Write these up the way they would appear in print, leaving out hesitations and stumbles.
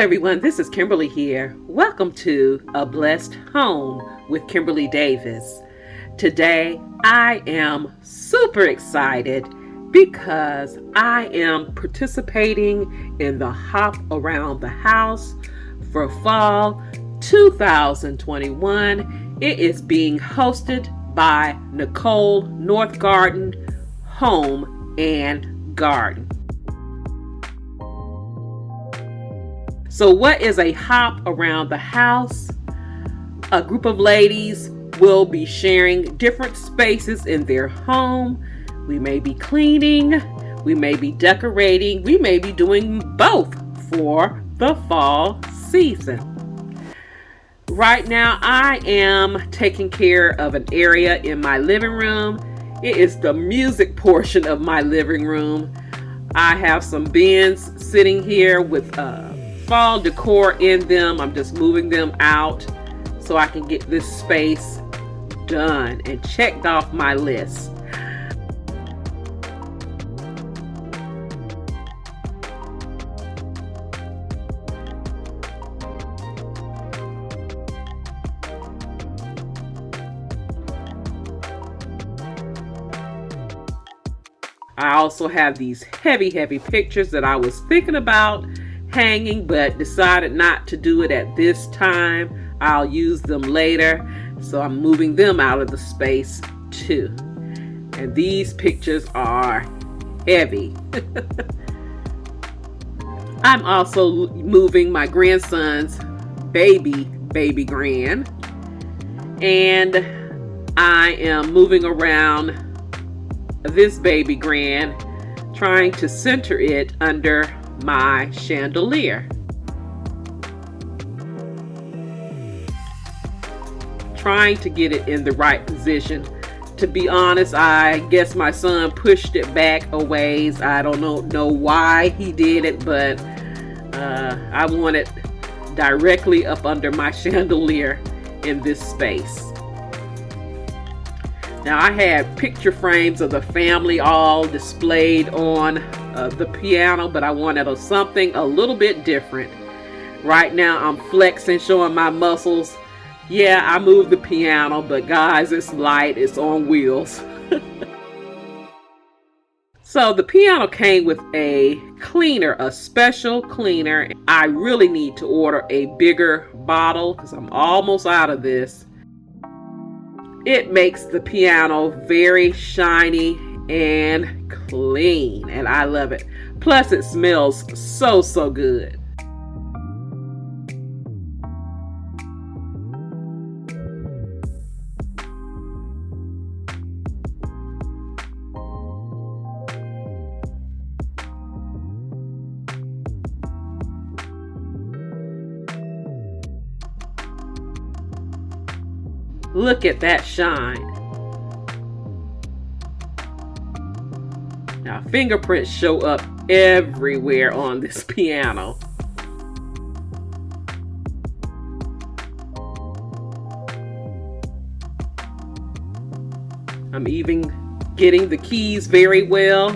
everyone, this is Kimberly here. Welcome to A Blessed Home with Kimberly Davis. Today, I am super excited because I am participating in the Hop Around the House for Fall 2021. It is being hosted by Nicole Northgarden Home and Garden. So what is a hop around the house? A group of ladies will be sharing different spaces in their home. We may be cleaning, we may be decorating, we may be doing both for the fall season. Right now, I am taking care of an area in my living room. It is the music portion of my living room. I have some bins sitting here with fall decor in them. I'm just moving them out so I can get this space done and checked off my list. I also have these heavy pictures that I was thinking about hanging, but decided not to do it at this time. I'll use them later, so I'm moving them out of the space too. And these pictures are heavy. I'm also moving my grandson's baby grand, and I am moving around this baby grand, trying to center it under my chandelier. Trying to get it in the right position. To be honest, I guess my son pushed it back a ways. I don't know why he did it, but I want it directly up under my chandelier in this space. Now, I had picture frames of the family all displayed on the piano, but I wanted something a little bit different. Right now, I'm flexing, showing my muscles. Yeah, I moved the piano, but guys, it's light, it's on wheels. So the piano came with a cleaner, a special cleaner. I really need to order a bigger bottle because I'm almost out of this. It makes the piano very shiny and clean, and I love it. Plus, it smells so good. Look at that shine. Now, fingerprints show up everywhere on this piano. I'm even getting the keys very well.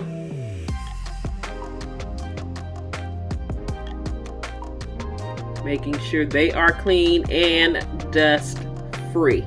Making sure they are clean and dust free.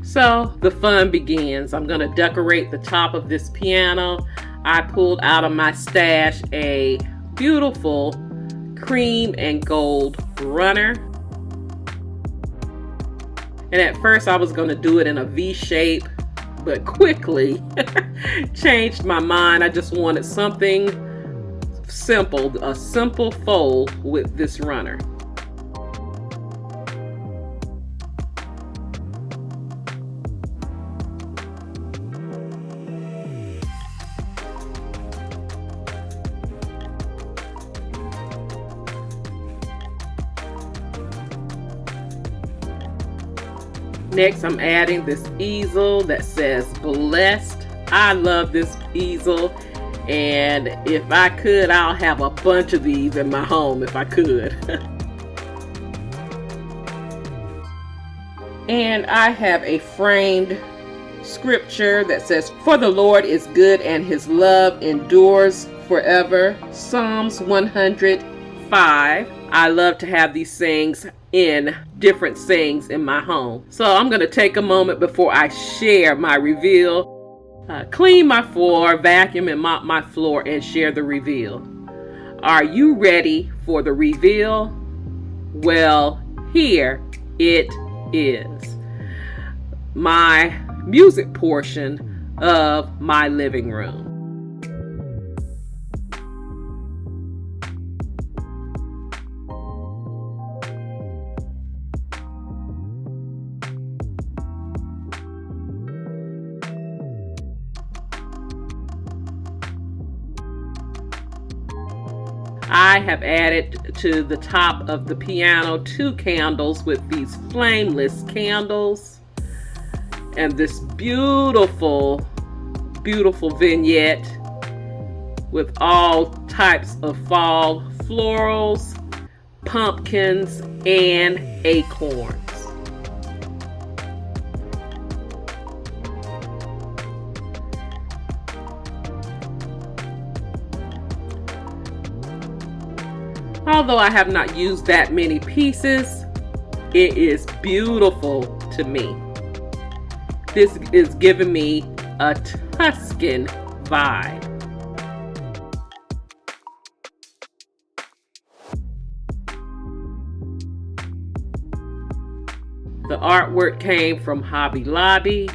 So the fun begins. I'm going to decorate the top of this piano. I pulled out of my stash a beautiful cream and gold runner. And at first I was going to do it in a V shape, but quickly changed my mind. I just wanted something simple, a simple fold with this runner. Next, I'm adding this easel that says blessed. I love this easel. And if I could, I'll have a bunch of these in my home if I could. And I have a framed scripture that says, "For the Lord is good and his love endures forever." Psalms 105. I love to have these sayings in different sayings in my home. So I'm going to take a moment before I share my reveal. Clean my floor, vacuum and mop my floor, and share the reveal. Are you ready for the reveal? Well, here it is. My music portion of my living room. I have added to the top of the piano 2 candles with these flameless candles, and this beautiful, beautiful vignette with all types of fall florals, pumpkins, and acorns. Although I have not used that many pieces, it is beautiful to me. This is giving me a Tuscan vibe. The artwork came from Hobby Lobby,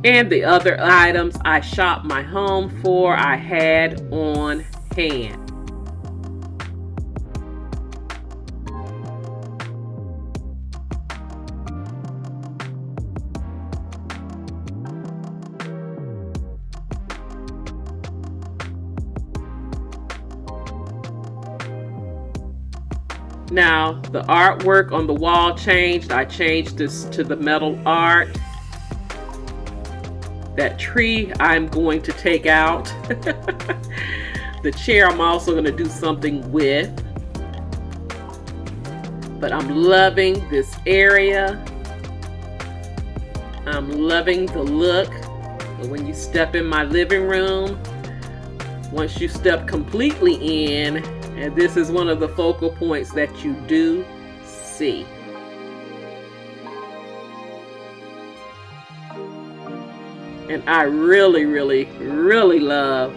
and the other items I shopped my home for I had on hand. Now, the artwork on the wall changed. I changed this to the metal art. That tree I'm going to take out. The chair I'm also going to do something with. But I'm loving this area. I'm loving the look. But when you step in my living room, once you step completely in, and this is one of the focal points that you do see. And I really, really, really love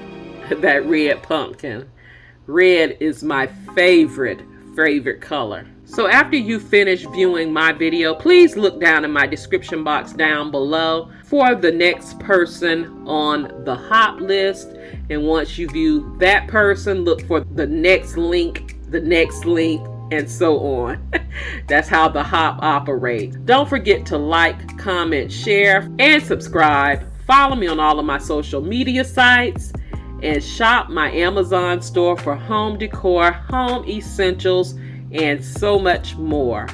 that red pumpkin. Red is my favorite color. So after you finish viewing my video, please look down in my description box down below for the next person on the hop list. And once you view that person, look for the next link, and so on. That's how the hop operates. Don't forget to like, comment, share, and subscribe. Follow me on all of my social media sites, and shop my Amazon store for home decor, home essentials, and so much more.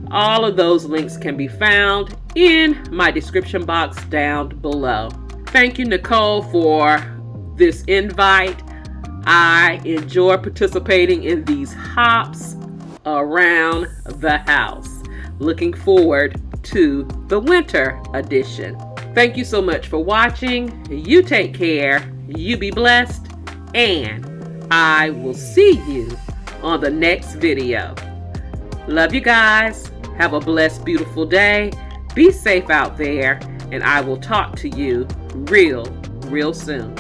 All of those links can be found in my description box down below. Thank you, Nicole, for this invite. I enjoy participating in these hops around the house. Looking forward to the winter edition. Thank you so much for watching. You take care, you be blessed, and I will see you on the next video. Love you guys. Have a blessed, beautiful day. Be safe out there, and I will talk to you real soon.